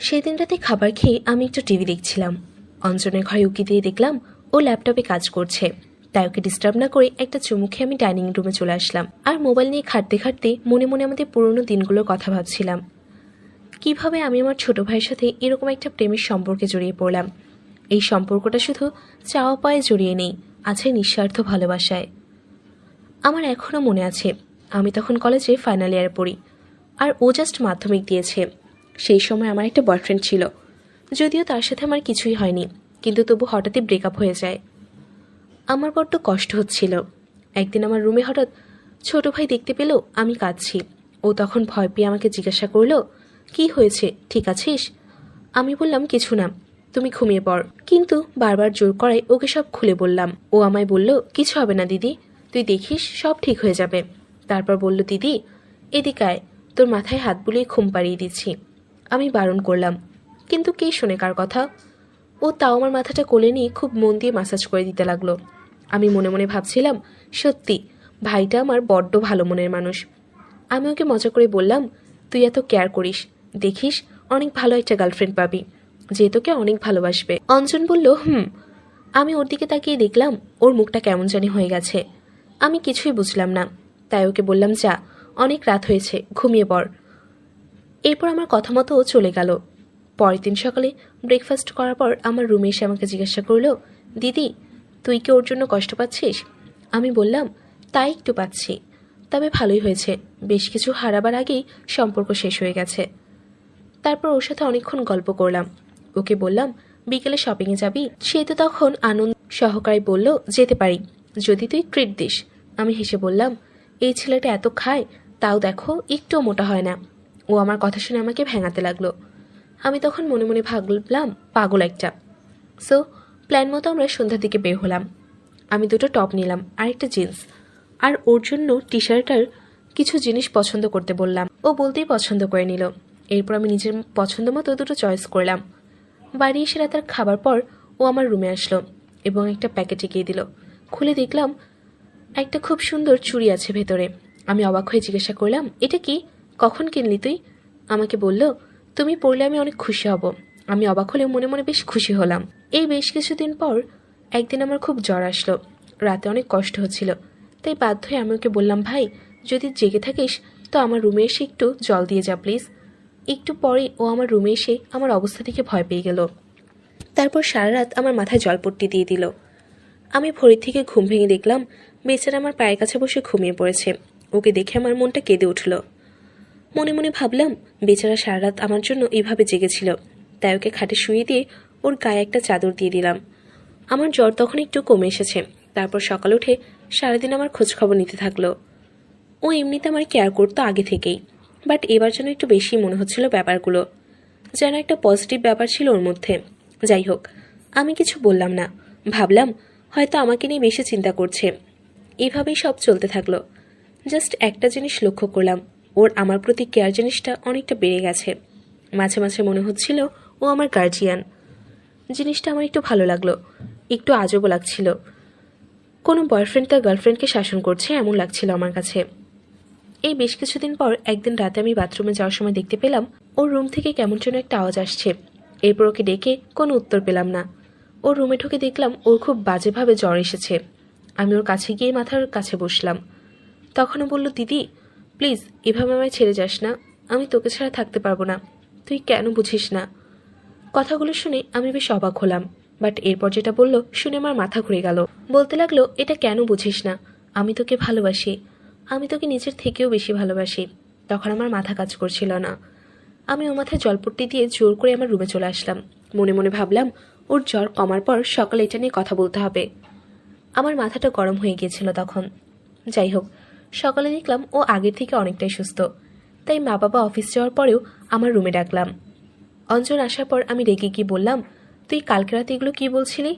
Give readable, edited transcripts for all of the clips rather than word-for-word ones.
সেদিন রাতে খাবার খেয়ে আমি একটু টিভি দেখছিলাম। অঞ্জনের ঘরে উকি দিয়ে দেখলাম ও ল্যাপটপে কাজ করছে। তাই ওকে ডিস্টার্ব না করে একটা চুমু খেয়ে আমি ডাইনিং রুমে চলে আসলাম। আর মোবাইল নিয়ে ঘাঁটতে ঘাঁটতে মনে মনে আমাদের পুরোনো দিনগুলোর কথা ভাবছিলাম। কিভাবে আমি আমার ছোট ভাইয়ের সাথে এরকম একটা প্রেমের সম্পর্কে জড়িয়ে পড়লাম। এই সম্পর্কটা শুধু চাওয়া পায়ে জড়িয়ে নেই, আছে নিঃস্বার্থ ভালোবাসায়। আমার এখনও মনে আছে, আমি তখন কলেজে ফাইনাল ইয়ারে পড়ি, আর ও জাস্ট মাধ্যমিক দিয়েছে। সেই সময় আমার একটা বয়ফ্রেন্ড ছিল, যদিও তার সাথে আমার কিছুই হয়নি, কিন্তু তবু হঠাৎই ব্রেকআপ হয়ে যায়। আমার বড্ড কষ্ট হচ্ছিল। একদিন আমার রুমে হঠাৎ ছোট ভাই দেখতে পেল আমি কাঁদছি। ও তখন ভয় পেয়ে আমাকে জিজ্ঞাসা করলো, কি হয়েছে, ঠিক আছিস? আমি বললাম, কিছু না, তুমি ঘুমিয়ে পড়। কিন্তু বারবার জোর করায় ওকে সব খুলে বললাম। ও আমায় বলল, কিছু হবে না দিদি, তুই দেখিস সব ঠিক হয়ে যাবে। তারপর বলল, দিদি এদিকে আয়, তোর মাথায় হাত বুলিয়ে ঘুম পাড়িয়ে দিচ্ছি। আমি বারণ করলাম, কিন্তু কে শোনে কার কথা। ও তাও আমার মাথাটা কোলে নিয়ে খুব মন দিয়ে ম্যাসাজ করে দিতে লাগলো। আমি মনে মনে ভাবছিলাম, সত্যি ভাইটা আমার বড্ড ভালো মনের মানুষ। আমি ওকে মজা করে বললাম, তুই এত কেয়ার করিস, দেখিস অনেক ভালো একটা গার্লফ্রেন্ড পাবি, যে তোকে অনেক ভালোবাসবে। অঞ্জন বলল, আমি ওর দিকে তাকিয়ে দেখলাম ওর মুখটা কেমন জানি হয়ে গেছে। আমি কিছুই বুঝলাম না, তাই ওকে বললাম, যা, অনেক রাত হয়েছে, ঘুমিয়ে পড়। এরপর আমার কথা মতো ও চলে গেল। পরের দিন সকালে ব্রেকফাস্ট করার পর আমার রুমে এসে আমাকে জিজ্ঞাসা করলো, দিদি তুই কি ওর জন্য কষ্ট পাচ্ছিস? আমি বললাম, তাই একটু পাচ্ছি, তবে ভালোই হয়েছে, বেশ কিছু হারাবার আগেই সম্পর্ক শেষ হয়ে গেছে। তারপর ওর সাথে অনেকক্ষণ গল্প করলাম। ওকে বললাম, বিকেলে শপিংয়ে যাবি? সে তো তখন আনন্দ সহকারে বলল, যেতে পারি, যদি তুই ট্রিট দিস। আমি হেসে বললাম, এই ছেলেটা এত খায়, তাও দেখো একটুও মোটা হয় না। ও আমার কথা শুনে আমাকে ভেঙাতে লাগলো। আমি তখন মনে মনে ভাবলাম, পাগল একটা। সো প্ল্যান মতো আমরা সন্ধ্যার দিকে বের হলাম। আমি দুটো টপ নিলাম আর একটা জিন্স, আর ওর জন্য টি শার্টার কিছু জিনিস পছন্দ করতে বললাম। ও বলতেই পছন্দ করে নিল। এরপর আমি নিজের পছন্দ মতো দুটো চয়েস করলাম। বাড়ি এসে রাতের খাবার পর ও আমার রুমে আসলো এবং একটা প্যাকেট এগিয়ে দিল। খুলে দেখলাম একটা খুব সুন্দর চুড়ি আছে ভেতরে। আমি অবাক হয়ে জিজ্ঞাসা করলাম, এটা কি, কখন কিনলি তুই? আমাকে বলল, তুমি পড়লে আমি অনেক খুশি হব। আমি অবাক হলেও মনে মনে বেশ খুশি হলাম। এই বেশ কিছুদিন পর একদিন আমার খুব জ্বর আসলো। রাতে অনেক কষ্ট হচ্ছিল, তাই বাধ্য হয়ে আমি ওকে বললাম, ভাই যদি জেগে থাকিস তো আমার রুমে এসে একটু জল দিয়ে যা প্লিজ। একটু পরে ও আমার রুমে এসে আমার অবস্থা দেখে ভয় পেয়ে গেল। তারপর সারা রাত আমার মাথায় জলপট্টি দিয়ে দিল। আমি ভোরের থেকে ঘুম ভেঙে দেখলাম বেচারা আমার পায়ের কাছে বসে ঘুমিয়ে পড়েছে। ওকে দেখে আমার মনটা কেঁদে উঠল। মনে মনে ভাবলাম, বেচারা সারা রাত আমার জন্য এভাবে জেগেছিল, তাই ওকে খাটে শুয়ে দিয়ে ওর গায়ে একটা চাদর দিয়ে দিলাম। আমার জ্বর তখন একটু কমে এসেছে। তারপর সকালে উঠে সারাদিন আমার খোঁজখবর নিতে থাকলো। ও এমনিতে আমার কেয়ার করতো আগে থেকেই, বাট এবার যেন একটু বেশি মনে হচ্ছিল ব্যাপারগুলো, যেন একটা পজিটিভ ব্যাপার ছিল ওর মধ্যে। যাই হোক, আমি কিছু বললাম না, ভাবলাম হয়তো আমাকে নিয়ে বেশি চিন্তা করছে। এভাবেই সব চলতে থাকলো। জাস্ট একটা জিনিস লক্ষ্য করলাম, ওর আমার প্রতি কেয়ার জিনিসটা অনেকটা বেড়ে গেছে। মাঝে মাঝে মনে হচ্ছিল ও আমার গার্জিয়ান। জিনিসটা আমার একটু ভালো লাগলো, একটু আজবও লাগছিল। কোনো বয়ফ্রেন্ড তার গার্লফ্রেন্ডকে শাসন করছে এমন লাগছিল আমার কাছে। এই বেশ কিছুদিন পর একদিন রাতে আমি বাথরুমে যাওয়ার সময় দেখতে পেলাম ওর রুম থেকে কেমন যেন একটা আওয়াজ আসছে। এরপর ওকে ডেকে কোনো উত্তর পেলাম না। ওর রুমে ঢুকে দেখলাম ওর খুব বাজেভাবে জ্বর এসেছে। আমি ওর কাছে গিয়ে মাথার কাছে বসলাম। তখনও বলল, দিদি প্লিজ এভাবে আমায় ছেড়ে যাস না, আমি তোকে ছাড়া থাকতে পারবো না, তুই কেন বুঝিস না? কথাগুলো শুনে আমি বেশ অবাক হলাম, বাট এরপর যেটা বলল শুনে আমার মাথা ঘুরে গেল। বলতে লাগলো, এটা কেন বুঝিস না, আমি তোকে ভালোবাসি, আমি তোকে নিজের থেকেও বেশি ভালোবাসি। তখন আমার মাথা কাজ করছিল না। আমি ওর মাথায় জলপট্টি দিয়ে জোর করে আমার রুমে চলে আসলাম। মনে মনে ভাবলাম, ওর জ্বর কমার পর সকালে এটা নিয়ে কথা বলতে হবে। আমার মাথাটা গরম হয়ে গিয়েছিল তখন। যাই হোক, সকালে দেখলাম ও আগের থেকে অনেকটাই সুস্থ, তাই মা বাবা অফিস যাওয়ার পরেও আমার রুমে ডাকলাম। অঞ্জন আসার পর আমি রেগে গিয়ে বললাম, তুই কালকে রাতে এগুলো কি বলছিলি?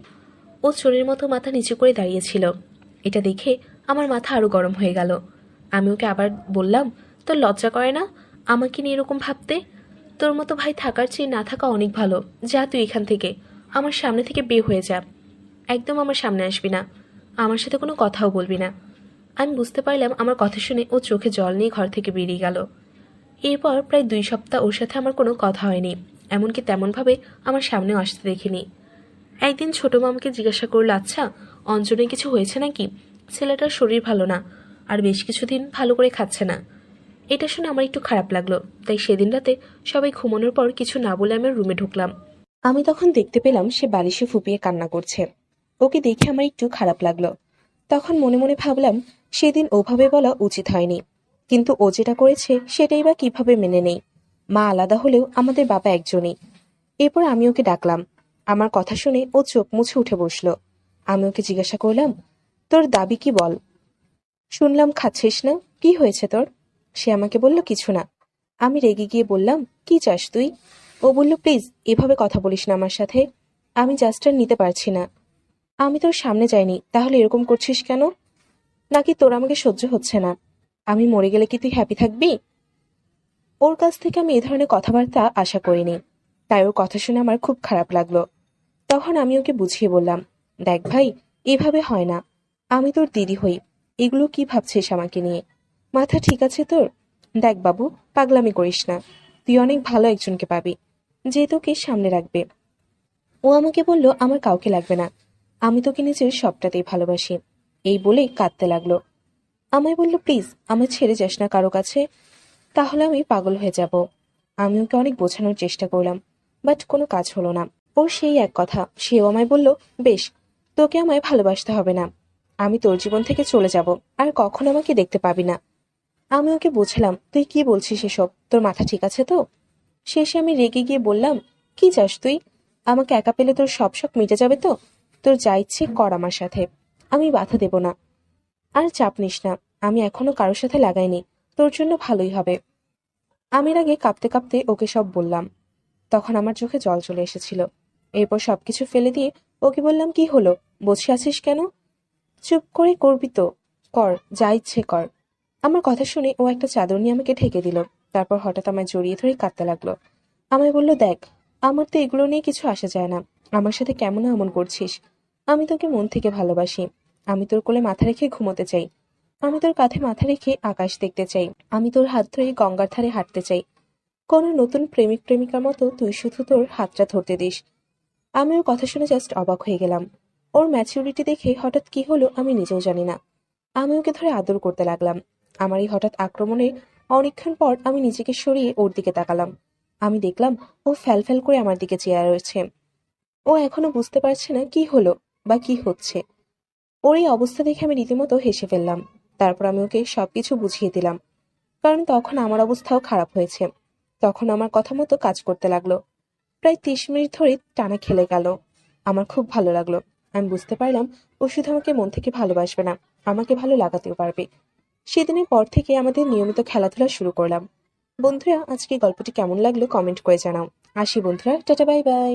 ও চোরের মতো মাথা নিচু করে দাঁড়িয়েছিল। এটা দেখে আমার মাথা আরও গরম হয়ে গেল। আমি ওকে আবার বললাম, তোর লজ্জা করে না আমাকে নিয়ে এরকম ভাবতে? তোর মতো ভাই থাকার চেয়ে না থাকা অনেক ভালো। যা তুই এখান থেকে, আমার সামনে থেকে বের হয়ে যা, একদম আমার সামনে আসবি না, আমার সাথে কোনো কথাও বলবি না। আমি বুঝতে পারলাম আমার কথা শুনে ও চোখে জল নিয়ে ঘর থেকে বেরিয়ে গেল। এরপর প্রায় 2 সপ্তাহ ওর সাথে আমার কোনো কথা হয়নি। এমনকি তেমনভাবে আমার সামনেও আসতে দেখিনি। একদিন ছোট মামাকে জিজ্ঞাসা করলো, আচ্ছা অঞ্জনের কিছু হয়েছে নাকি? ছেলেটার শরীর ভালো না, আর বেশ কিছুদিন ভালো করে খাচ্ছে না। এটা শুনে আমার একটু খারাপ লাগলো, তাই সেদিন রাতে সবাই ঘুমানোর পর কিছু না বলে আমার রুমে ঢুকলাম। আমি তখন দেখতে পেলাম সে বালিশে ফুপিয়ে কান্না করছে। ওকে দেখে আমার একটু খারাপ লাগলো। তখন মনে মনে ভাবলাম সেদিন ওভাবে বলা উচিত হয়নি, কিন্তু ও যেটা করেছে সেটাই বা কিভাবে মেনে নেই। মা আলাদা হলেও আমাদের বাবা একজনই। এরপর আমি ওকে ডাকলাম। আমার কথা শুনে ও চোখ মুছে উঠে বসলো। আমি ওকে জিজ্ঞাসা করলাম, তোর দাবি কি বল? শুনলাম খাচ্ছিস না, কি হয়েছে তোর? সে আমাকে বলল, কিছু না। আমি রেগে গিয়ে বললাম, কি চাস তুই? ও বলল, প্লিজ এভাবে কথা বলিস না আমার সাথে, আমি জাস্ট আর নিতে পারছি না। আমি তোর সামনে যাইনি, তাহলে এরকম করছিস কেন? নাকি তোর আমাকে সহ্য হচ্ছে না? আমি মরে গেলে কি তুই হ্যাপি থাকবি? ওর কাছ থেকে আমি এ ধরনের কথাবার্তা আশা করিনি, তাই ওর কথা শুনে আমার খুব খারাপ লাগলো। তখন আমি ওকে বুঝিয়ে বললাম, দেখ ভাই, এভাবে হয় না। আমি তোর দিদি হই, এগুলো কি ভাবছিস আমাকে নিয়ে? মাথা ঠিক আছে তোর? দেখ বাবু, পাগলামি করিস না। তুই অনেক ভালো একজনকে পাবি, যে তোকে সামনে রাখবে। ও আমাকে বলল, আমার কাউকে লাগবে না, আমি তোকে নিজের সবটাতেই ভালোবাসি। এই বলেই কাঁদতে লাগলো। আমায় বলল, প্লিজ আমায় ছেড়ে যাস না কারো কাছে, তাহলে আমি পাগল হয়ে যাব। আমি ওকে অনেক বোঝানোর চেষ্টা করলাম, বাট কোনো কাজ হলো না। ওর সেই এক কথা, সেও আমায় বলল, বেশ, তোকে আমায় ভালোবাসতে হবে না, আমি তোর জীবন থেকে চলে যাব, আর কখনো আমাকে দেখতে পাবি না। আমি ওকে বোঝালাম, তুই কি বলছিস এসব, তোর মাথা ঠিক আছে তো? শেষে আমি রেগে গিয়ে বললাম, কি চাস তুই? আমাকে একা পেলে তোর সব শখ মিটে যাবে তো? তোর যা ইচ্ছে কর আমার সাথে, আমি বাধা দেব না। আর চাপ নিস না, আমি এখনো কারোর সাথে লাগাইনি, তোর জন্য ভালোই হবে। আমি আগে কাঁপতে কাঁপতে ওকে সব বললাম। তখন আমার চোখে জল চলে এসেছিল। এরপর সবকিছু ফেলে দিয়ে ওকে বললাম, কি হলো, বসে আছিস কেন? চুপ করে করবি তো? কর, যা ইচ্ছে কর। আমার কথা শুনে ও একটা চাদর নিয়ে আমাকে ঢেকে দিল। তারপর হঠাৎ আমায় জড়িয়ে ধরে কাঁদতে লাগলো। আমায় বলল, দেখ, আমার তো এগুলো নিয়ে কিছু আসে যায় না, আমার সাথে কেমন এমন করছিস? আমি তোকে মন থেকে ভালোবাসি, আমি তোর কোলে মাথা রেখে ঘুমোতে চাই, আমি তোর কাঁধে মাথা রেখে আকাশ দেখতে চাই, আমি তোর হাত ধরে গঙ্গার ধারে হাঁটতে চাই। কোনো নতুন প্রেমিক প্রেমিকার মতো তুই শুধু তোর হাতটা ধরতে দিস। আমি ওর কথা শুনে জাস্ট অবাক হয়ে গেলাম। ওর ম্যাচিউরিটি দেখে হঠাৎ কি হলো আমি নিজেও জানি না। আমি ওকে ধরে আদর করতে লাগলাম। আমার এই হঠাৎ আক্রমণে অনেকক্ষণ পর আমি নিজেকে সরিয়ে ওর দিকে তাকালাম। আমি দেখলাম ও ফ্যাল করে আমার দিকে চেয়ে রয়েছে। ও এখনো বুঝতে পারছে না কি হলো বা কি হচ্ছে। ওর এই অবস্থা দেখে আমি রীতিমতো হেসে ফেললাম। তারপর আমি ওকে সবকিছু বুঝিয়ে দিলাম, কারণ তখন আমার অবস্থাও খারাপ হয়েছে। তখন আমার কথা মতো কাজ করতে লাগলো। প্রায় 30 মিনিট ধরে টানা খেলে গেল। আমার খুব ভালো লাগলো। আমি বুঝতে পারলাম ও শুধু আমাকে মন থেকে ভালোবাসবে না, আমাকে ভালো লাগাতেও পারবে। সেদিনের পর থেকে আমাদের নিয়মিত খেলাধুলা শুরু করলাম। বন্ধুরা, আজকে গল্পটি কেমন লাগলো কমেন্ট করে জানাও। আসি বন্ধুরা, টাটা, বাই বাই।